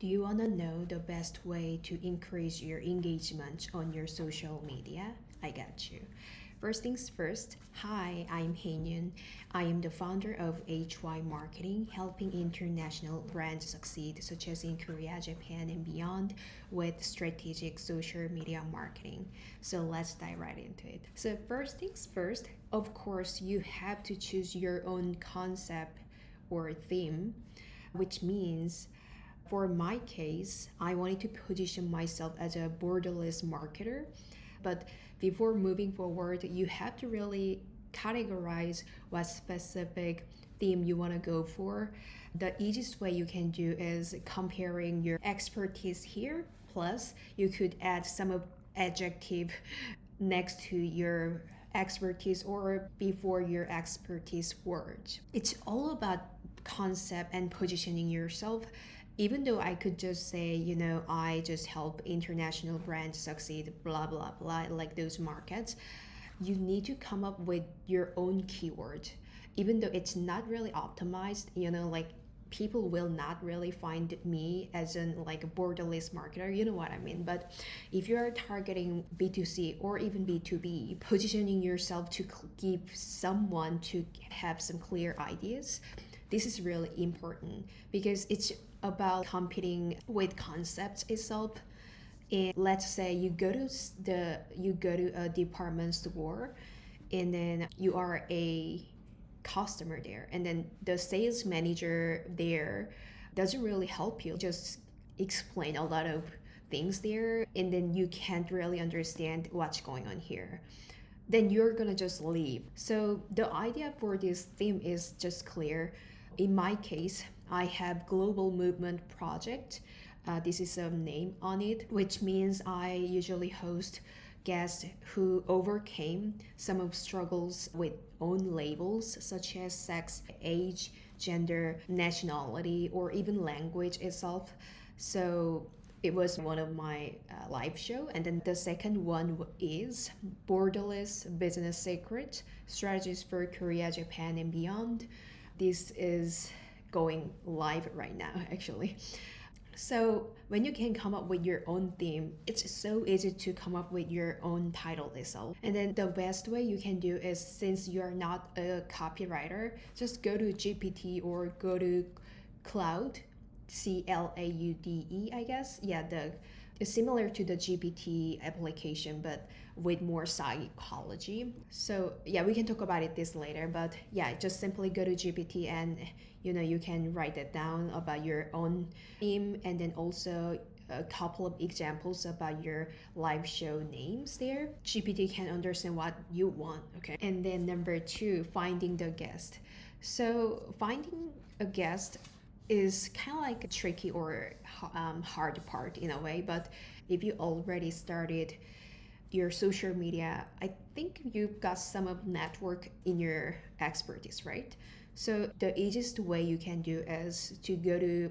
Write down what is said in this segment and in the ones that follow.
Do you want to know the best way to increase your engagement on your social media? I got you. First things first, hi, I'm Hyein. I am the founder of HY Marketing, helping international brands succeed, such as in Korea, Japan, and beyond, with strategic social media marketing. So let's dive right into it. So, first things first, of course, you have to choose your own concept or theme, which means for my case, I wanted to position myself as a borderless marketer. But before moving forward, you have to really categorize what specific theme you want to go for. The easiest way you can do is comparing your expertise here, plus you could add some of adjective next to your expertise or before your expertise words. It's all about concept and positioning yourself. Even though I could just say, I just help international brands succeed, blah, blah, blah, like those markets, you need to come up with your own keyword. Even though it's not really optimized, like people will not really find me as an like a borderless marketer, you know what I mean. But if you're targeting B2C or even B2B, positioning yourself to give someone to have some clear ideas, this is really important because it's about competing with concepts itself. And let's say you go to a department store, and then you are a customer there, and then the sales manager there doesn't really help you, just explain a lot of things there, and then you can't really understand what's going on here, then you're gonna just leave. So the idea for this theme is just clear. In my case, I have Global Movement Project. This is a name on it, which means I usually host guests who overcame some of struggles with own labels such as sex, age, gender, nationality, or even language itself. So it was one of my live show. And then the second one is Borderless Business Secret, Strategies for Korea, Japan, and Beyond. This is going live right now, actually. So when you can come up with your own theme, it's so easy to come up with your own title itself. And then the best way you can do is, since you're not a copywriter, just go to GPT or go to Cloud, CLAUDE, I guess. Yeah, it's similar to the GPT application, but with more psychology. So yeah, we can talk about it this later, but yeah, just simply go to GPT and you can write it down about your own theme, and then also a couple of examples about your live show names there. GPT can understand what you want, okay? And then number two, finding the guest. So finding a guest is kind of like a tricky or hard part in a way, but if you already started your social media, I think you've got some of network in your expertise, right? So the easiest way you can do is to go to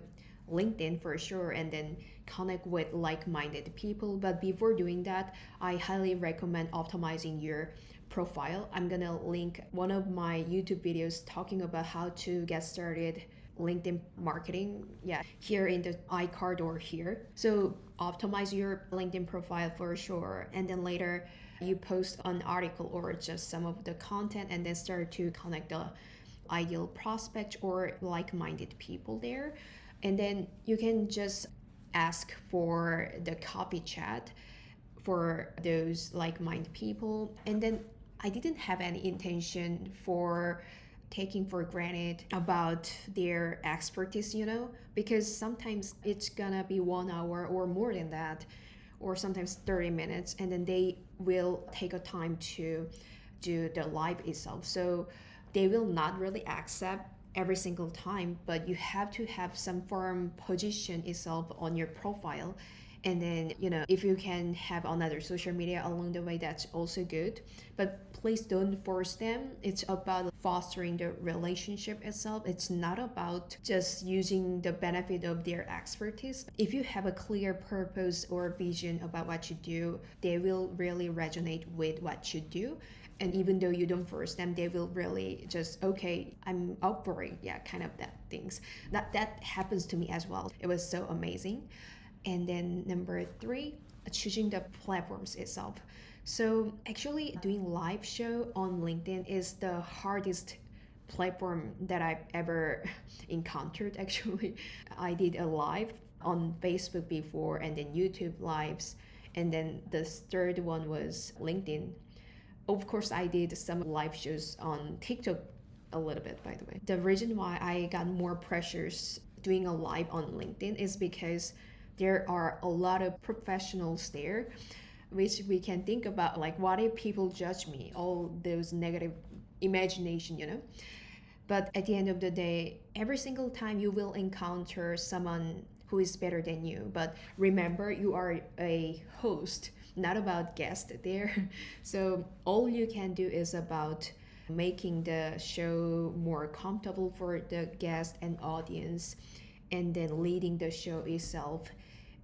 LinkedIn for sure, and then connect with like-minded people. But before doing that, I highly recommend optimizing your profile. I'm gonna link one of my YouTube videos talking about how to get started LinkedIn marketing, yeah, here in the iCard or here. So optimize your LinkedIn profile for sure, and then later you post an article or just some of the content, and then start to connect the ideal prospect or like-minded people there. And then you can just ask for the copy chat for those like-minded people. And then I didn't have any intention for taking for granted about their expertise, because sometimes it's gonna be 1 hour or more than that, or sometimes 30 minutes, and then they will take a time to do the live itself. So they will not really accept every single time, but you have to have some firm position itself on your profile. And then, if you can have another social media along the way, that's also good. But please don't force them. It's about fostering the relationship itself. It's not about just using the benefit of their expertise. If you have a clear purpose or vision about what you do, they will really resonate with what you do. And even though you don't force them, they will really just, okay, I'm up for it. Yeah, kind of that things. That happens to me as well. It was so amazing. And then number 3, choosing the platforms itself. So actually doing live show on LinkedIn is the hardest platform that I've ever encountered actually. I did a live on Facebook before, and then YouTube lives, and then the third one was LinkedIn. Of course, I did some live shows on TikTok a little bit, by the way. The reason why I got more pressures doing a live on LinkedIn is because there are a lot of professionals there, which we can think about, like, what if people judge me? All those negative imagination, But at the end of the day, every single time you will encounter someone who is better than you. But remember, you are a host, not about guest there. So all you can do is about making the show more comfortable for the guest and audience, and then leading the show itself.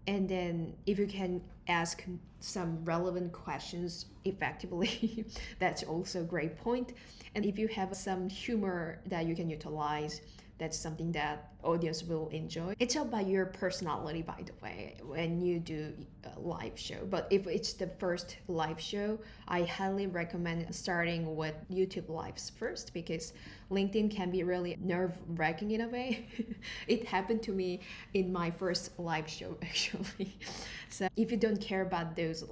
And then if you can ask some relevant questions effectively, that's also a great point. And if you have some humor that you can utilize, that's something that audience will enjoy. It's about your personality, by the way, when you do a live show. But if it's the first live show, I highly recommend starting with YouTube lives first, because LinkedIn can be really nerve-wracking in a way. It happened to me in my first live show actually. So if you don't care about those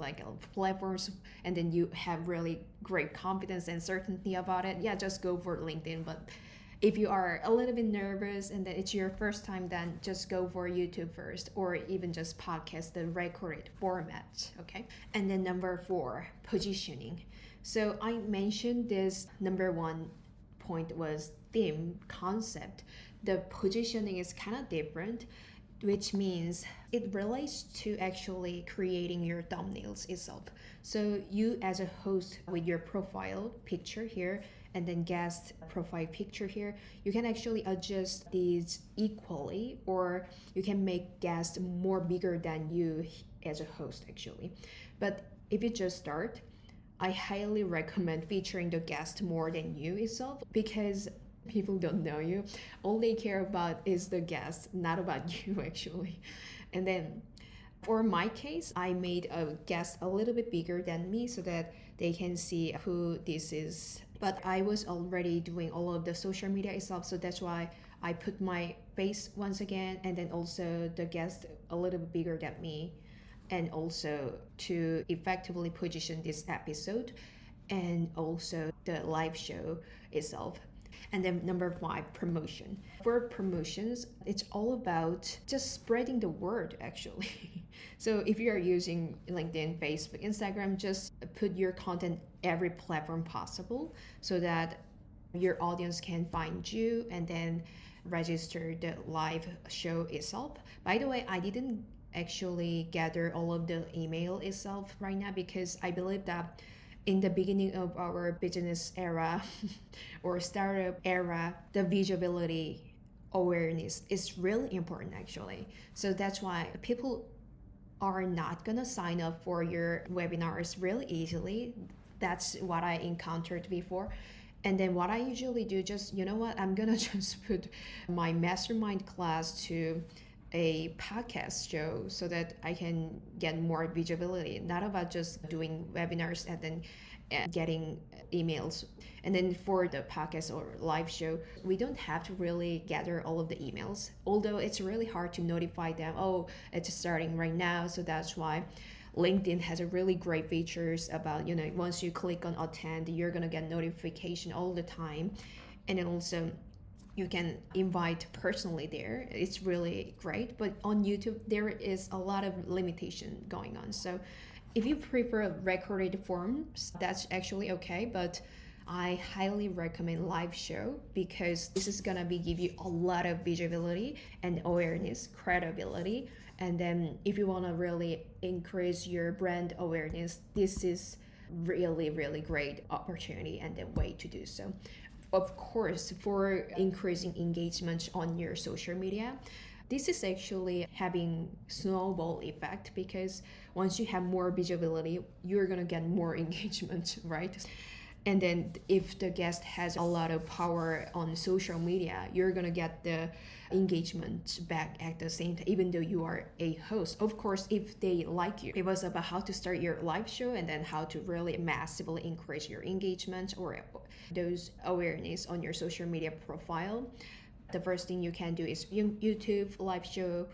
platforms, and then you have really great confidence and certainty about it, yeah, just go for LinkedIn. But if you are a little bit nervous and that it's your first time, then just go for YouTube first, or even just podcast the recorded format, okay? And then number 4, positioning. So I mentioned this number 1 point was theme, concept. The positioning is kind of different, which means it relates to actually creating your thumbnails itself. So you as a host with your profile picture here, and then guest profile picture here, you can actually adjust these equally, or you can make guests more bigger than you as a host actually. But if you just start, I highly recommend featuring the guest more than you itself, because people don't know you. All they care about is the guest, not about you actually. And then for my case, I made a guest a little bit bigger than me so that they can see who this is. But I was already doing all of the social media itself, so that's why I put my face once again, and then also the guest a little bit bigger than me, and also to effectively position this episode, and also the live show itself. And then number 5, promotion. For promotions, it's all about just spreading the word actually. So if you are using LinkedIn, Facebook, Instagram, just put your content every platform possible so that your audience can find you and then register the live show itself. By the way, I didn't actually gather all of the email itself right now, because I believe that in the beginning of our business era or startup era, the visibility awareness is really important actually. So that's why people are not gonna sign up for your webinars really easily. That's what I encountered before. And then what I usually do, just, I'm gonna just put my mastermind class to a podcast show so that I can get more visibility, not about just doing webinars and then getting emails. And then for the podcast or live show, we don't have to really gather all of the emails, although it's really hard to notify them, oh, it's starting right now. So that's why LinkedIn has a really great features about, once you click on attend, you're gonna get notification all the time. And then also you can invite personally there. It's really great. But on YouTube, there is a lot of limitation going on. So if you prefer recorded forms, that's actually okay. But I highly recommend live show, because this is gonna give you a lot of visibility and awareness, credibility. And then if you wanna really increase your brand awareness, this is really, really great opportunity and the way to do so. Of course, for increasing engagement on your social media, this is actually having snowball effect, because once you have more visibility, you're gonna get more engagement, right? And then if the guest has a lot of power on social media, you're gonna get the engagement back at the same time, even though you are a host. Of course, if they like you. It was about how to start your live show and then how to really massively increase your engagement or those awareness on your social media profile. The first thing you can do is YouTube live show.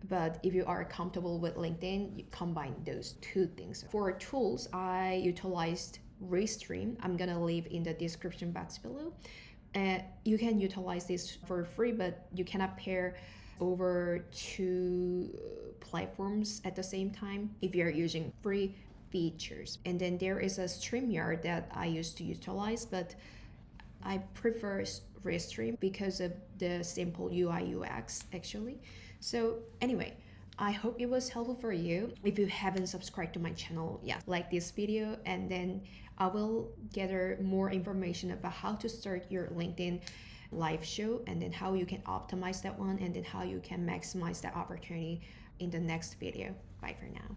But if you are comfortable with LinkedIn, you combine those two things. For tools, I utilized Restream. I'm gonna leave in the description box below. You can utilize this for free, but you cannot pair over two platforms at the same time if you're using free features. And then there is a StreamYard that I used to utilize, but I prefer Restream because of the simple UI UX actually. So anyway, I hope it was helpful for you. If you haven't subscribed to my channel, yeah, like this video, and then I will gather more information about how to start your LinkedIn live show and then how you can optimize that one and then how you can maximize that opportunity in the next video. Bye for now.